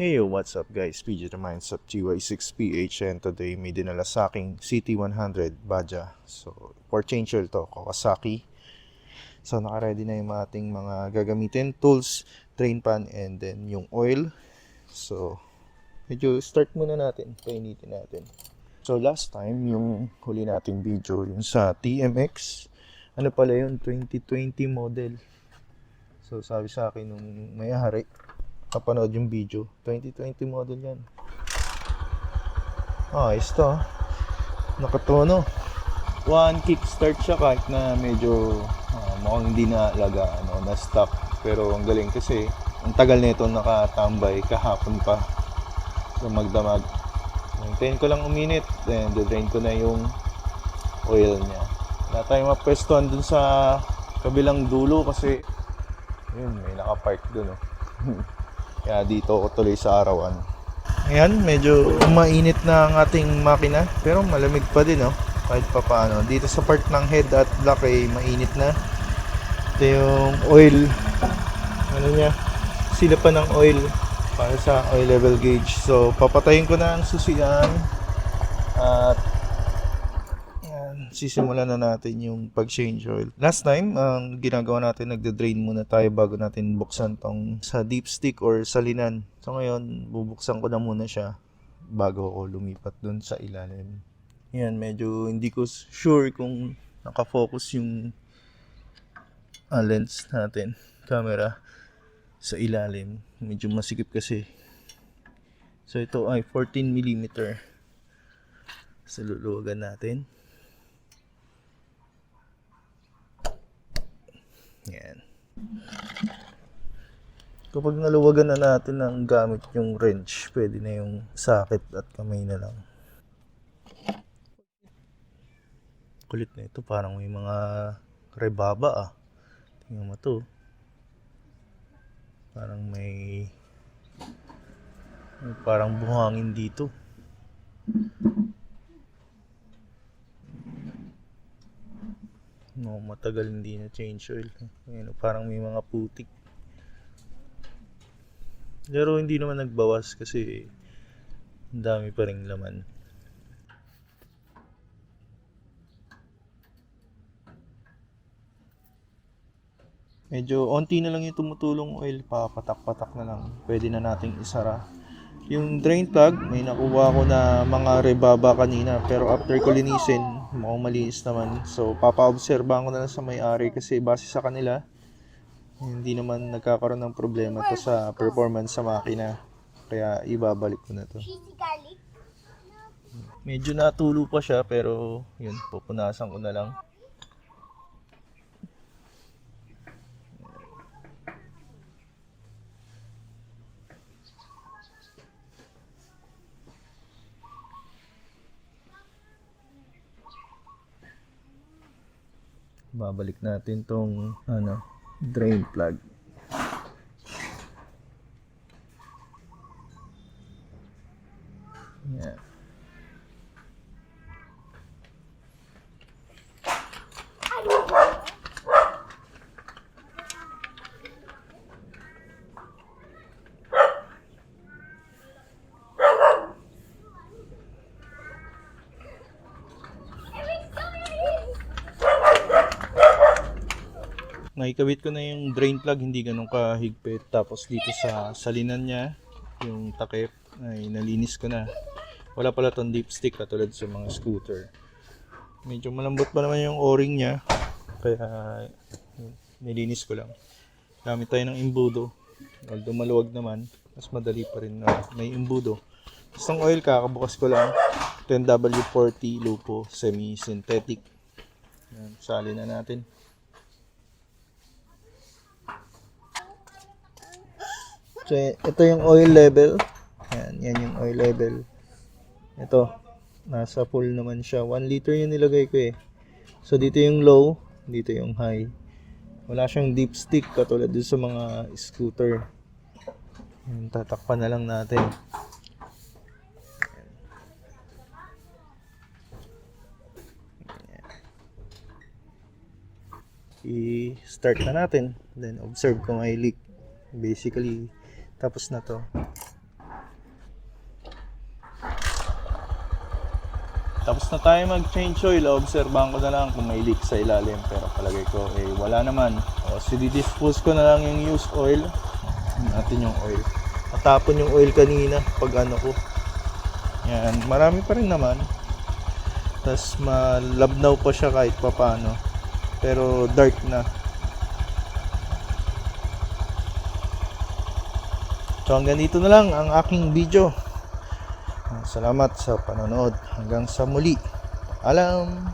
Hey, what's up guys? PJ reminds of GY6PH and today may dinala sa aking CT100 Baja. So, for change oil to, Kawasaki. So, naka-ready na yung ating mga gagamitin, tools, drain pan, and then yung oil. So, medyo start muna natin, painitin natin. So, last time, yung huli nating video, yung sa TMX, ano pala yun, 2020 model. So, sabi sa akin nung may-ari, kapanood yung video, 2020 model yan. Ayos to. Nakatono. One kickstart siya kahit na medyo mukhang hindi na alaga, na stock. Pero ang galing kasi ang tagal nito nakatambay kahapon pa. So magdamag. Hintayin ko lang uminit. Then drain ko na yung oil niya. Wala tayong mapwestuhan dun sa kabilang dulo kasi yun, may nakapark dun. Kaya dito ako tuloy sa arawan. Ayan, medyo mainit na ang ating makina. Pero malamig pa din, kahit pa paano. Dito sa part ng head at block ay mainit na. Ito yung oil. Ano niya? Sila pa ng oil para sa oil level gauge. So, papatayin ko na ang susian. At sisimulan na natin yung pag-change oil. Last time, ang ginagawa natin, nagde-drain muna tayo bago natin buksan tong sa dipstick or salinan. So ngayon, bubuksan ko na muna siya bago ako lumipat dun sa ilalim. Yan, medyo hindi ko sure kung nakafocus yung lens natin, camera, sa ilalim. Medyo masikip kasi. So ito ay 14mm. So luluwagan natin. Yan. Kapag naluwagan na natin ng gamit yung wrench, pwede na yung sakit at kamay na lang. Kulit na ito, parang may mga rebaba Tingnan mo to. Parang may parang buhangin dito. Matagal hindi na change oil. Ayan, parang may mga putik. Pero hindi naman nagbawas kasi ang dami pa ring laman. Medyo onti na lang yung tumutulong oil, papatak-patak na lang. Pwede na nating isara. Yung drain plug, may nakuha ko na mga rebaba kanina, pero after ko linisin, mukhang malinis naman. So papa-obserbahan ko na lang sa may-ari kasi base sa kanila, hindi naman nagkakaroon ng problema to sa performance sa makina. Kaya ibabalik ko na to. Medyo natulo pa siya pero yun, pupunasan ko na lang. Babalik natin tong drain plug. Yeah. Naikabit ko na yung drain plug, hindi ganun kahigpit. Tapos dito sa salinan niya, yung takip ay nalinis ko na. Wala pala tong dipstick katulad sa mga scooter. Medyo malambot pa naman yung o-ring niya, kaya nilinis ko lang. Gamit tayo ng imbudo. Although maluwag naman, mas madali pa rin na may imbudo. Gustong oil, kakabukas ko lang. 10W40 Lupo semi-synthetic. Yan, sali na natin. So, ito yung oil level. Yan yung oil level. Ito, nasa full naman siya. 1 liter yung nilagay ko . So, dito yung low, dito yung high. Wala siyang dipstick katulad dun sa mga scooter. Yan, tatakpan na lang natin. I-start na natin. Then, observe kung may leak. Basically, tapos na to. Tapos na tayo mag-change oil. Obserbahan ko na lang kung may leak sa ilalim. Pero palagay ko, wala naman. So, didispose ko na lang yung used oil. Natin yung oil. Natapon yung oil kanina pag ano ko. Yan, marami pa rin naman. Tapos malabnaw pa siya kahit papano. Pero dark na. So hanggang dito na lang ang aking video. Salamat sa panonood. Hanggang sa muli. Alam.